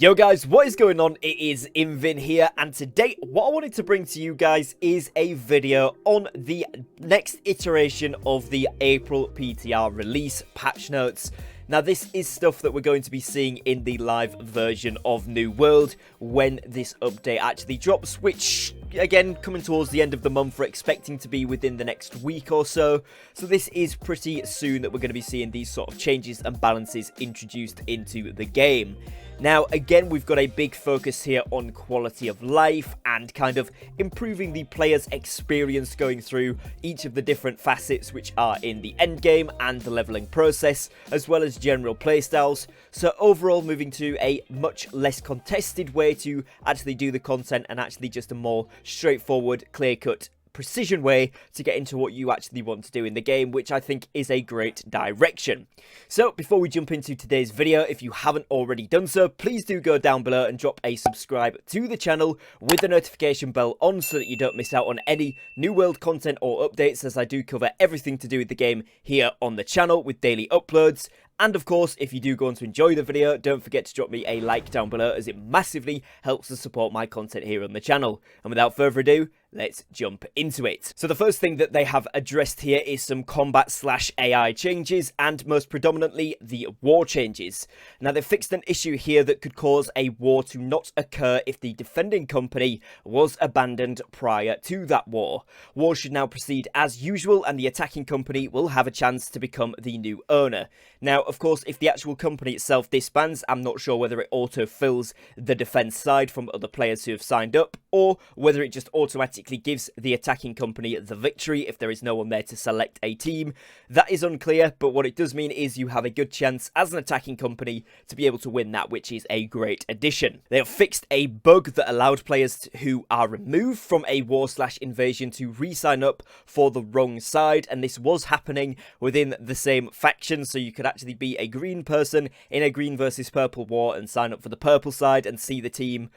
Yo guys, what is going on? It is Invin here, and today what I wanted to bring to you guys is a video on the next iteration of the April PTR release patch notes. Now this is stuff that we're going to be seeing in the live version of New World when this update actually drops, which again, coming towards the end of the month, we're expecting to be within the next week or so. So this is pretty soon that we're going to be seeing these sort of changes and balances introduced into the game. Now, again, we've got a big focus here on quality of life and kind of improving the player's experience going through each of the different facets which are in the end game and the leveling process, as well as general playstyles. So overall, moving to a much less contested way to actually do the content and actually just a more straightforward, clear-cut, precision way to get into what you actually want to do in the game, which I think is a great direction. So before we jump into today's video, if you haven't already done so, please do go down below and drop a subscribe to the channel with the notification bell on so that you don't miss out on any New World content or updates, as I do cover everything to do with the game here on the channel with daily uploads. And of course, if you do go on to enjoy the video, don't forget to drop me a like down below, as it massively helps to support my content here on the channel. And without further ado, let's jump into it. So the first thing that they have addressed here is some combat/AI changes, and most predominantly the war changes. Now they've fixed an issue here that could cause a war to not occur if the defending company was abandoned prior to that war. War should now proceed as usual, and the attacking company will have a chance to become the new owner. Now, of course, if the actual company itself disbands, I'm not sure whether it auto-fills the defense side from other players who have signed up, or whether it just automatically gives the attacking company the victory if there is no one there to select a team. That is unclear, but what it does mean is you have a good chance as an attacking company to be able to win that, which is a great addition. They have fixed a bug that allowed players who are removed from a war/invasion to re-sign up for the wrong side, and this was happening within the same faction, so you could actually be a green person in a green versus purple war and sign up for the purple side and see the team,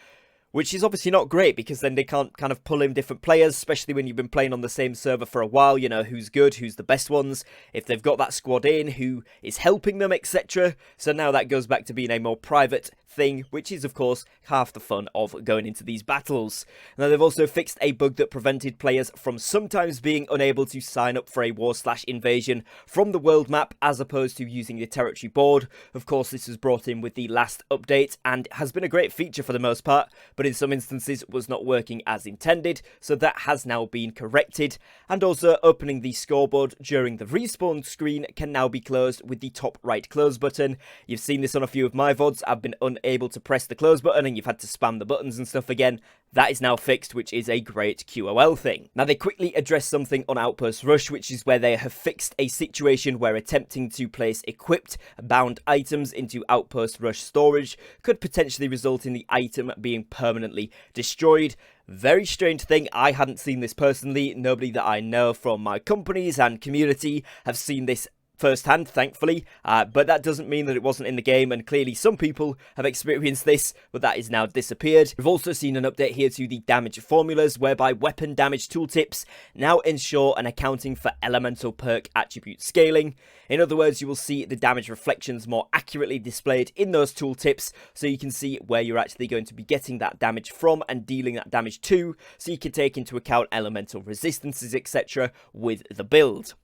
which is obviously not great, because then they can't kind of pull in different players, especially when you've been playing on the same server for a while. You know who's good, who's the best ones, if they've got that squad in, who is helping them, etc. So now that goes back to being a more private thing, which is of course half the fun of going into these battles. Now they've also fixed a bug that prevented players from sometimes being unable to sign up for a war/invasion from the world map as opposed to using the territory board. Of course, this was brought in with the last update and has been a great feature for the most part, but in some instances was not working as intended, so that has now been corrected. And also, opening the scoreboard during the respawn screen can now be closed with the top right close button. You've seen this on a few of my VODs. I've been unable to press the close button and you've had to spam the buttons and stuff again. That is now fixed, which is a great QoL thing. Now they quickly address something on Outpost Rush, which is where they have fixed a situation where attempting to place equipped bound items into Outpost Rush storage could potentially result in the item being permanently destroyed. Very strange thing. I hadn't seen this personally. Nobody that I know from my companies and community have seen this firsthand, thankfully, but that doesn't mean that it wasn't in the game, and clearly some people have experienced this, but that is now disappeared. We've also seen an update here to the damage formulas, whereby weapon damage tooltips now ensure an accounting for elemental perk attribute scaling. In other words, you will see the damage reflections more accurately displayed in those tooltips, so you can see where you're actually going to be getting that damage from and dealing that damage to, so you can take into account elemental resistances, etc. with the build.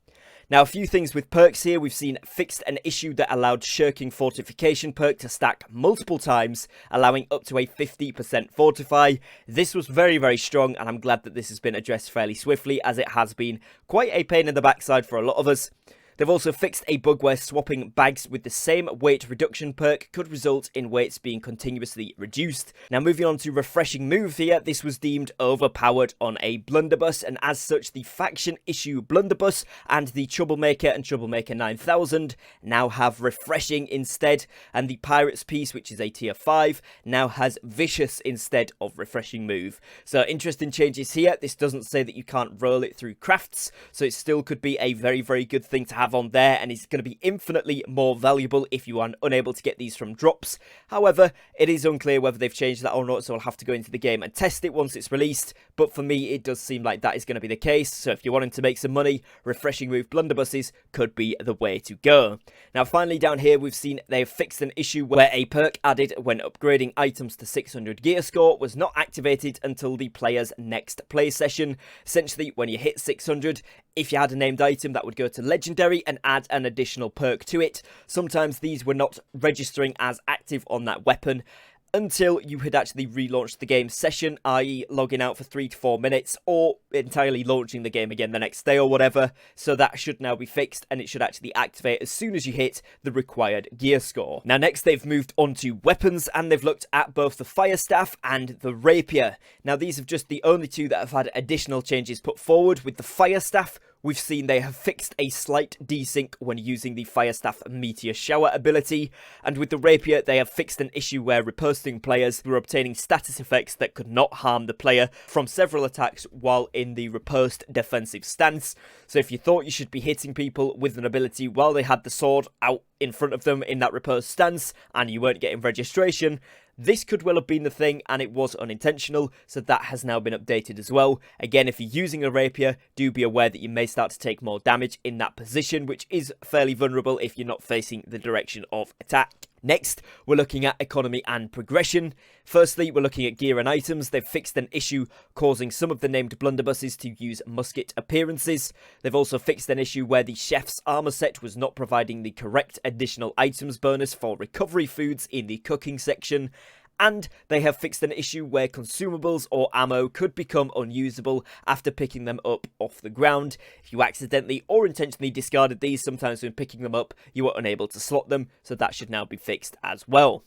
Now, a few things with perks here. We've seen fixed an issue that allowed Shirking Fortification perk to stack multiple times, allowing up to a 50% fortify. This was very, very strong, and I'm glad that this has been addressed fairly swiftly, as it has been quite a pain in the backside for a lot of us. They've also fixed a bug where swapping bags with the same weight reduction perk could result in weights being continuously reduced. Now, moving on to Refreshing Move here, this was deemed overpowered on a blunderbuss, and as such the faction issue blunderbuss and the Troublemaker and Troublemaker 9000 now have Refreshing instead, and the Pirate's Piece, which is a tier 5, now has Vicious instead of Refreshing Move. So interesting changes here. This doesn't say that you can't roll it through crafts, so it still could be a very, very good thing to have on there, and it's going to be infinitely more valuable if you are unable to get these from drops. However, it is unclear whether they've changed that or not, so I'll have to go into the game and test it once it's released, but for me, it does seem like that is going to be the case. So if you're wanting to make some money, refreshing move blunderbusses could be the way to go. Now, finally, down here, we've seen they've fixed an issue where a perk added when upgrading items to 600 gear score was not activated until the player's next play session. Essentially, when you hit 600, if you had a named item, that would go to legendary and add an additional perk to it. Sometimes these were not registering as active on that weapon until you had actually relaunched the game session, i.e. logging out for 3 to 4 minutes or entirely launching the game again the next day or whatever. So that should now be fixed and it should actually activate as soon as you hit the required gear score. Now next they've moved on to weapons and they've looked at both the fire staff and the rapier. Now these are just the only two that have had additional changes put forward. With the fire staff, we've seen they have fixed a slight desync when using the Fire Staff Meteor Shower ability, and with the Rapier they have fixed an issue where riposting players were obtaining status effects that could not harm the player from several attacks while in the riposte defensive stance. So if you thought you should be hitting people with an ability while they had the sword out in front of them in that riposte stance and you weren't getting registration, this could well have been the thing and it was unintentional, so that has now been updated as well. Again, if you're using a rapier, do be aware that you may start to take more damage in that position, which is fairly vulnerable if you're not facing the direction of attack. Next, we're looking at economy and progression. Firstly, we're looking at gear and items. They've fixed an issue causing some of the named blunderbusses to use musket appearances. They've also fixed an issue where the chef's armor set was not providing the correct additional items bonus for recovery foods in the cooking section. And they have fixed an issue where consumables or ammo could become unusable after picking them up off the ground. If you accidentally or intentionally discarded these, sometimes when picking them up, you were unable to slot them, so that should now be fixed as well.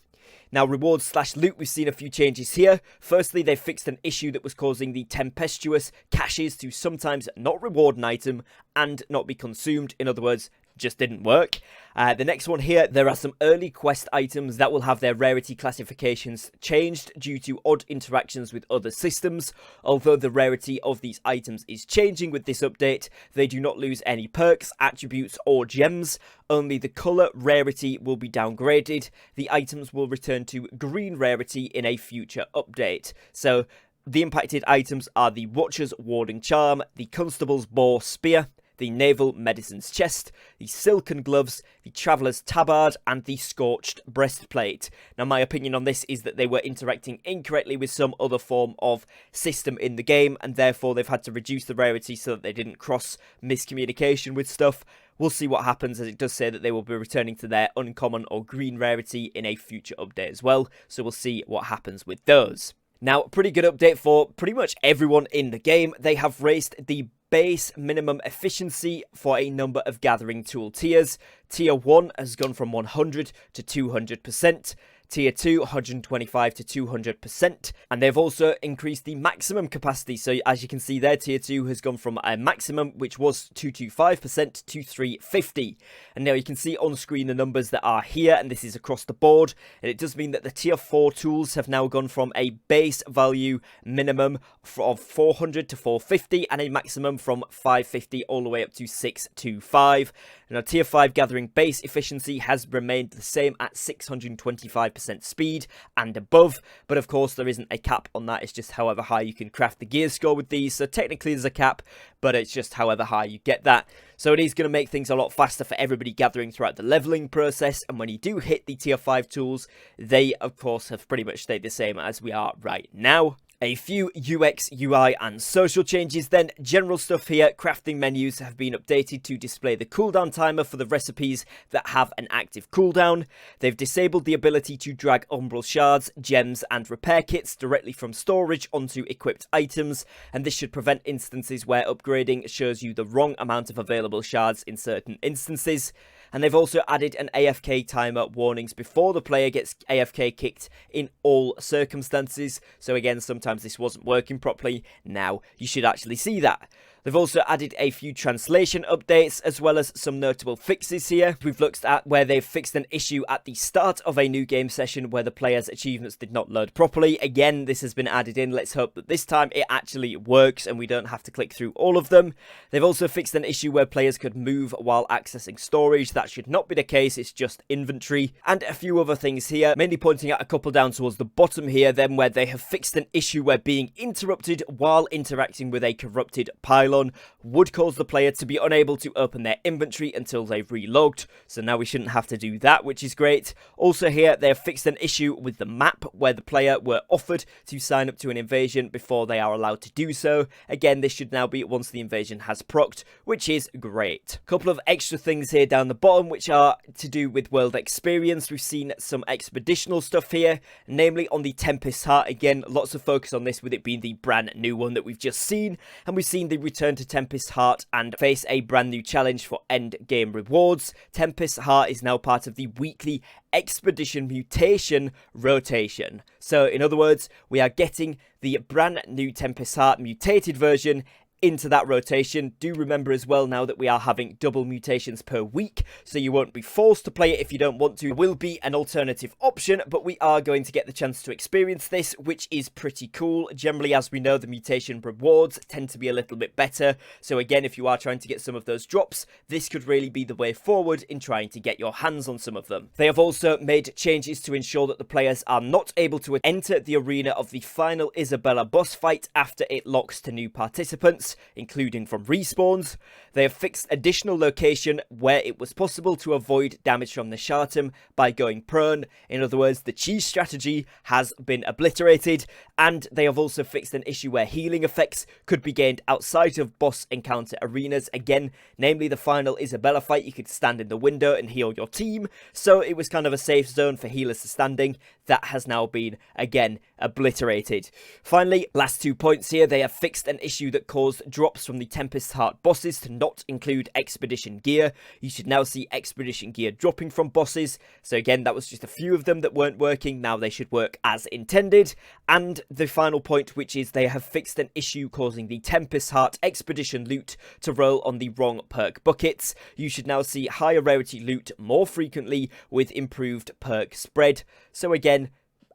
Now, rewards/loot, we've seen a few changes here. Firstly, they've fixed an issue that was causing the tempestuous caches to sometimes not reward an item and not be consumed. In other words, just didn't work. The next one here, there are some early quest items that will have their rarity classifications changed due to odd interactions with other systems. Although the rarity of these items is changing with this update, they do not lose any perks, attributes or gems. Only the colour rarity will be downgraded. The items will return to green rarity in a future update. So the impacted items are the Watcher's Warding Charm, the Constable's Boar Spear, the Naval Medicine's Chest, the Silken Gloves, the Traveller's Tabard, and the Scorched Breastplate. Now, my opinion on this is that they were interacting incorrectly with some other form of system in the game, and therefore they've had to reduce the rarity so that they didn't cross miscommunication with stuff. We'll see what happens, as it does say that they will be returning to their uncommon or green rarity in a future update as well, so we'll see what happens with those. Now, pretty good update for pretty much everyone in the game. They have raised the base minimum efficiency for a number of gathering tool tiers. Tier 1 has gone from 100 to 200%. Tier 2, 125 to 200%. And they've also increased the maximum capacity. So as you can see there, Tier 2 has gone from a maximum, which was 225% to 350. And now you can see on screen the numbers that are here, and this is across the board. And it does mean that the Tier 4 tools have now gone from a base value minimum of 400 to 450, and a maximum from 550 all the way up to 625. Now, Tier 5 gathering base efficiency has remained the same at 625% speed and above, but of course there isn't a cap on that. It's just however high you can craft the gear score with these, so technically there's a cap, but it's just however high you get that. So it is going to make things a lot faster for everybody gathering throughout the leveling process, and when you do hit the Tier 5 tools, they of course have pretty much stayed the same as we are right now. A few UX, UI and social changes then. General stuff here. Crafting menus have been updated to display the cooldown timer for the recipes that have an active cooldown. They've disabled the ability to drag umbral shards, gems and repair kits directly from storage onto equipped items, and this should prevent instances where upgrading shows you the wrong amount of available shards in certain instances. And they've also added an AFK timer warnings before the player gets AFK kicked in all circumstances. So again, sometimes this wasn't working properly. Now you should actually see that. They've also added a few translation updates as well as some notable fixes here. We've looked at where they've fixed an issue at the start of a new game session where the player's achievements did not load properly. Again, this has been added in. Let's hope that this time it actually works and we don't have to click through all of them. They've also fixed an issue where players could move while accessing storage. That should not be the case, it's just inventory. And a few other things here, mainly pointing out a couple down towards the bottom here, then where they have fixed an issue where being interrupted while interacting with a corrupted pylon would cause the player to be unable to open their inventory until they've relogged. So now we shouldn't have to do that, which is great. Also here, they have fixed an issue with the map where the player were offered to sign up to an invasion before they are allowed to do so. Again, this should now be once the invasion has procced, which is great. A couple of extra things here down the bottom, which are to do with world experience. We've seen some expeditional stuff here, namely on the Tempest Heart. Again, lots of focus on this with it being the brand new one that we've just seen. And we've seen the return to Tempest Heart and face a brand new challenge for end game rewards. Tempest Heart is now part of the weekly expedition mutation rotation. So in other words, we are getting the brand new Tempest Heart mutated version into that rotation. Do remember as well now that we are having double mutations per week, so you won't be forced to play it if you don't want to. It will be an alternative option, but we are going to get the chance to experience this, which is pretty cool. Generally, as we know, the mutation rewards tend to be a little bit better, so again, if you are trying to get some of those drops, this could really be the way forward in trying to get your hands on some of them. They have also made changes to ensure that the players are not able to enter the arena of the final Isabella boss fight after it locks to new participants, including from respawns. They have fixed additional location where it was possible to avoid damage from the Shartum by going prone. In other words, the cheese strategy has been obliterated, and they have also fixed an issue where healing effects could be gained outside of boss encounter arenas. Again, namely the final Isabella fight, you could stand in the window and heal your team, so it was kind of a safe zone for healers to standing. That has now been, again, obliterated. Finally, last 2 points here, they have fixed an issue that caused drops from the Tempest Heart bosses to not include expedition gear. You should now see expedition gear dropping from bosses. So again, that was just a few of them that weren't working. Now they should work as intended. And the final point, which is they have fixed an issue causing the Tempest Heart expedition loot to roll on the wrong perk buckets. You should now see higher rarity loot more frequently with improved perk spread. So again,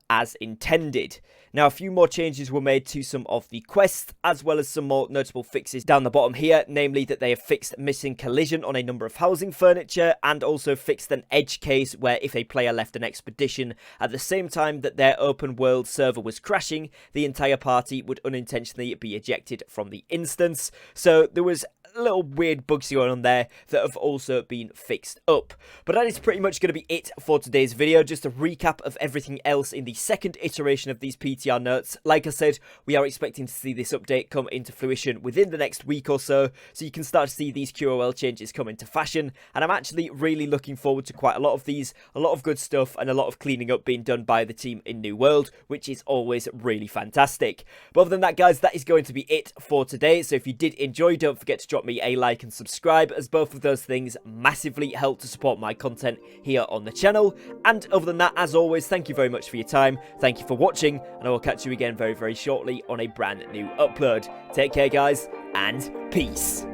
as intended. Now, a few more changes were made to some of the quests, as well as some more notable fixes down the bottom here, namely that they have fixed missing collision on a number of housing furniture, and also fixed an edge case where if a player left an expedition at the same time that their open world server was crashing, the entire party would unintentionally be ejected from the instance. So there was little weird bugs going on there that have also been fixed up. But that is pretty much going to be it for today's video. Just a recap of everything else in the second iteration of these PTR notes. Like I said, we are expecting to see this update come into fruition within the next week or so you can start to see these QoL changes come into fashion, and I'm actually really looking forward to quite a lot of these, a lot of good stuff and a lot of cleaning up being done by the team in New World, which is always really fantastic. But other than that, guys, that is going to be it for today. So if you did enjoy, don't forget to drop me a like and subscribe, as both of those things massively help to support my content here on the channel. And other than that, as always, thank you very much for your time, thank you for watching, and I will catch you again very, very shortly on a brand new upload. Take care, guys, and peace.